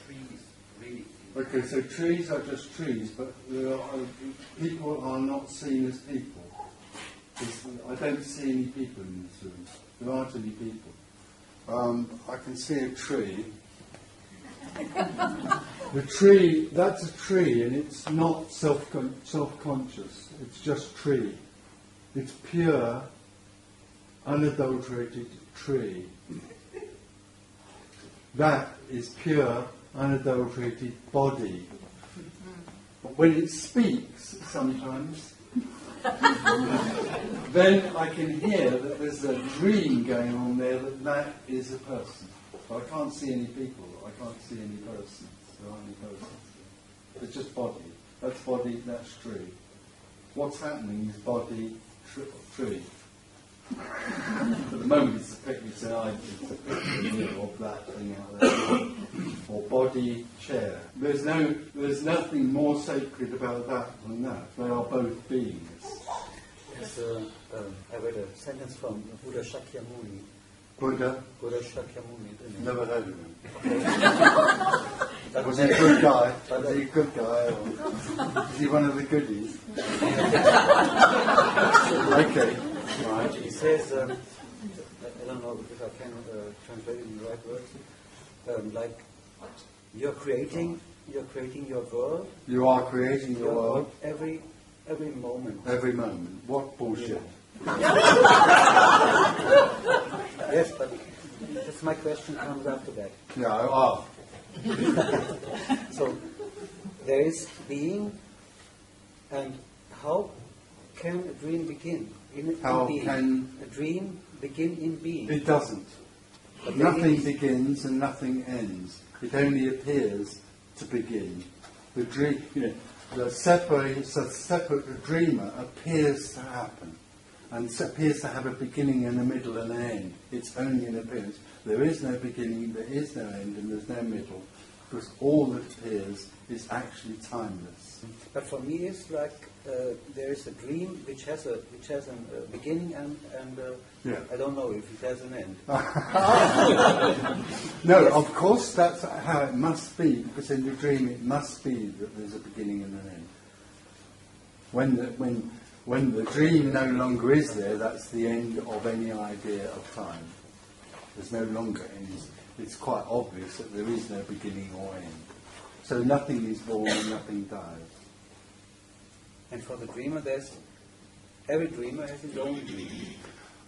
trees really? Okay, so trees are just trees, but people are not seen as people. I don't see any people in this room. There aren't any people. I can see a tree. The tree, that's a tree, and it's not self-conscious. It's just tree. It's pure, unadulterated tree. That is pure, unadulterated body. But when it speaks, sometimes, then I can hear that there's a dream going on there that is a person. But I can't see any people. I can't see any persons. There aren't any persons. It's just body. That's body, that's tree. What's happening is body, tree. At the moment it's a picture, it's a picture of that thing out there. Or body, chair. There's nothing more sacred about that than that. They are both beings. Yes, I read a sentence from Buddha Shakyamuni. Buddha Shakyamuni. Never heard of him. Was he a good guy? Was he a good guy? Or is he one of the goodies? Okay. Right. He says, I don't know if I can translate it in the right words. Like you're creating your world. You are creating your world. Every moment. Every moment. What bullshit. Yes, but that's my question comes after that. Yeah, So there is being, and how can a dream begin? How being? can a dream begin in being? It doesn't. But Nothing begins and nothing ends. It only appears to begin. The dream, the separate dreamer appears to happen, and appears to have a beginning and a middle and an end. It's only an appearance. There is no beginning, there is no end, and there's no middle, because all that appears is actually timeless. But for me, it's like there is a dream which has a beginning and Yeah. I don't know if it has an end. No, Yes. of course that's how it must be, because in the dream it must be that there's a beginning and an end. When the dream no longer is there, that's the end of any idea of time. There's no longer any. It's quite obvious that there is no beginning or end. So nothing is born and nothing dies. And for the dreamer, every dreamer has his own dream.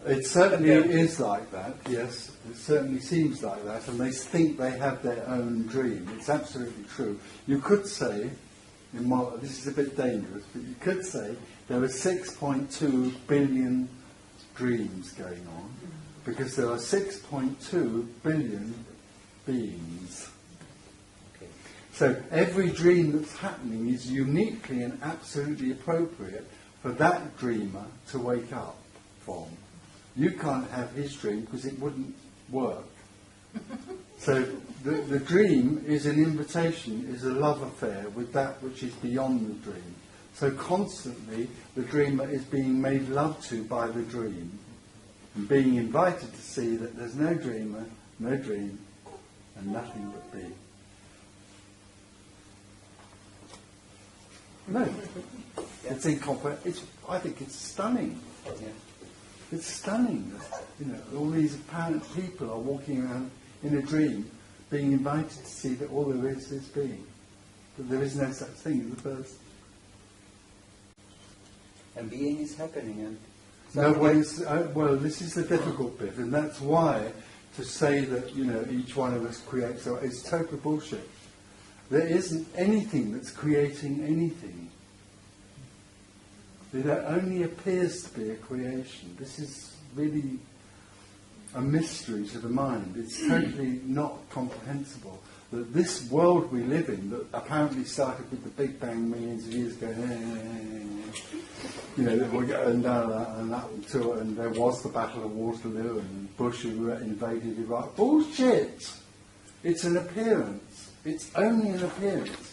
It certainly is like that, yes. It certainly seems like that, and they think they have their own dream. It's absolutely true. You could say, this is a bit dangerous, but you could say there are 6.2 billion dreams going on, because there are 6.2 billion beings. Okay. So every dream that's happening is uniquely and absolutely appropriate for that dreamer to wake up from. You can't have his dream because it wouldn't work. So the dream is an invitation, is a love affair with that which is beyond the dream. So constantly the dreamer is being made love to by the dream, and being invited to see that there's no dreamer, no dream, and nothing but be. No, it's incomprehensible. I think it's stunning. Yeah. It's stunning that all these apparent people are walking around in a dream, being invited to see that all there is being, that there is no such thing as a person. And being is happening, and Well, this is the difficult bit, and that's why to say that each one of us creates is total bullshit. There isn't anything that's creating anything. It only appears to be a creation. This is really a mystery to the mind. It's totally not comprehensible that this world we live in, that apparently started with the Big Bang millions of years ago, we're going down and there was the Battle of Waterloo and Bush invaded Iraq. Bullshit! It's an appearance. It's only an appearance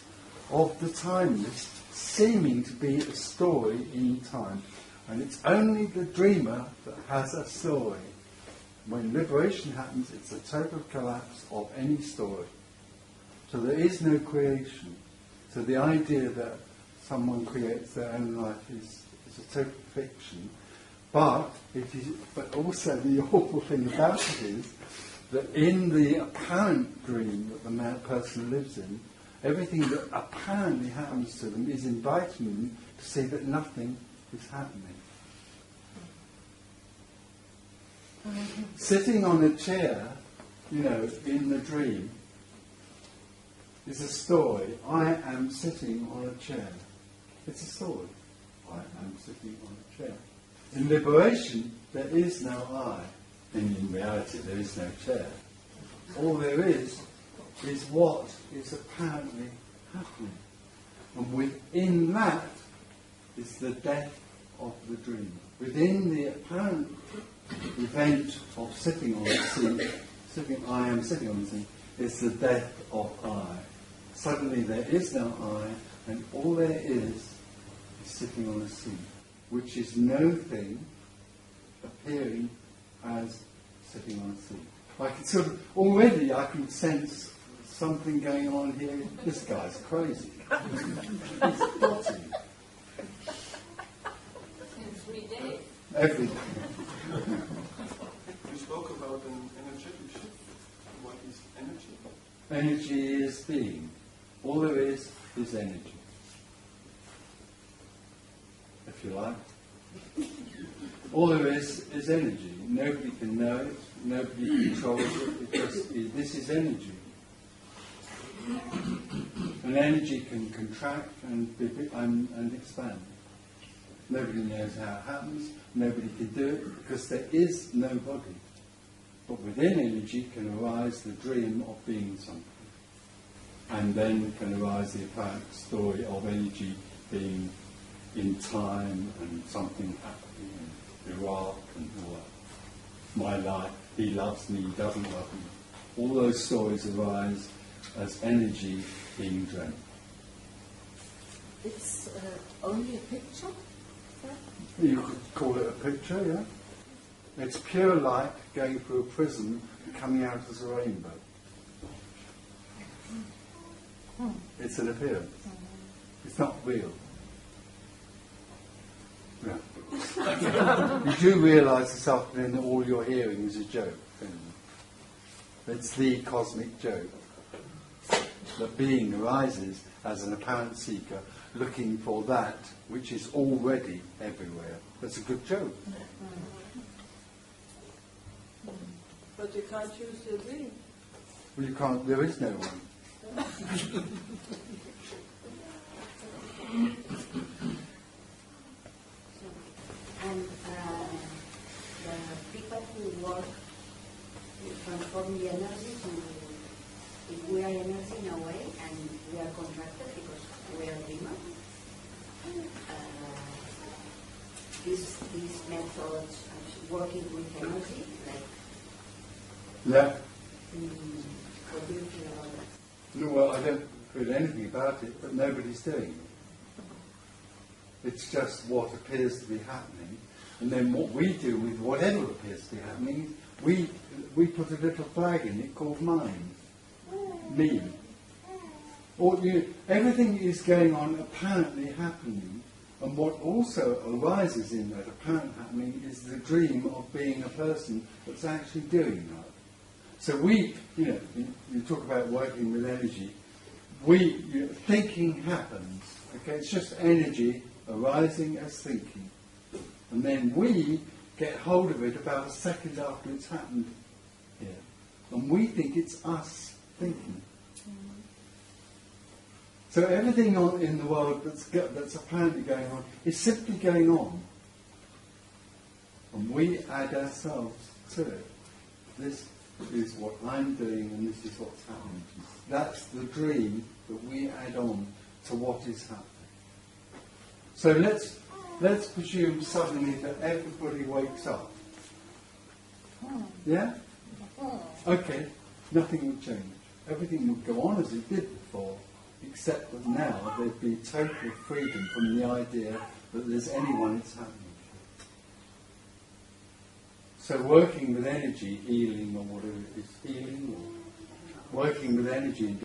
of the timeless, seeming to be a story in time. And it's only the dreamer that has a story. When liberation happens, it's a total collapse of any story. So there is no creation. So the idea that someone creates their own life is a total fiction. But also the awful thing about it is that in the apparent dream that the person lives in, everything that apparently happens to them is inviting them to see that nothing is happening. Sitting on a chair, in the dream, is a story. I am sitting on a chair. It's a story. I am sitting on a chair. In liberation, there is no I. And in reality, there is no chair. All there is what is apparently happening. And within that is the death of the dream. Within the apparent event of sitting on the seat, I am sitting on the seat, is the death of I. Suddenly there is no I, and all there is sitting on a seat, which is no thing appearing as sitting on a seat. I can already I can sense something going on here. This guy's crazy. He's dotty. Every day. Every day. You spoke about an energetic shift. What is energy? Energy is being. All there is energy. If you like. All there is energy. Nobody can know it. Nobody controls it. Because this is energy. And energy can contract and expand. Nobody knows how it happens. Nobody can do it because there is no body. But within energy can arise the dream of being something. And then can arise the apparent story of energy being in time and something happening in Iraq and all that. My life, he loves me, he doesn't love me. All those stories arise as energy being dreamt. It's only a picture? You could call it a picture, yeah. It's pure light going through a prism and coming out as a rainbow. It's an appearance. It's not real. Yeah. You do realise this afternoon that all you're hearing is a joke. It's the cosmic joke. That being arises as an apparent seeker looking for that which is already everywhere. That's a good joke. But you can't choose your dream. Well, you can't, there is no one. And the people who work transform the energy to, if we are energy in a way and we are contracted because we are dreamers, these methods of working with energy, like, Yeah. what do you feel about that? No, well, I don't feel anything about it, but nobody's doing it. It's just what appears to be happening, and then what we do with whatever appears to be happening, we put a little flag in it called mine, me. Everything is going on apparently happening, and what also arises in that apparent happening is the dream of being a person that's actually doing that. So you talk about working with energy. Thinking happens. Okay, it's just energy arising as thinking, and then we get hold of it about a second after it's happened here, and we think it's us thinking. So everything in the world that's apparently going on is simply going on, and we add ourselves to it. This is what I'm doing, and this is what's happening. That's the dream that we add on to what is happening. So let's presume suddenly that everybody wakes up. Yeah? Okay, nothing will change. Everything would go on as it did before, except that now there'd be total freedom from the idea that there's anyone it's happening. So working with energy, healing or whatever it is, healing or working with energy and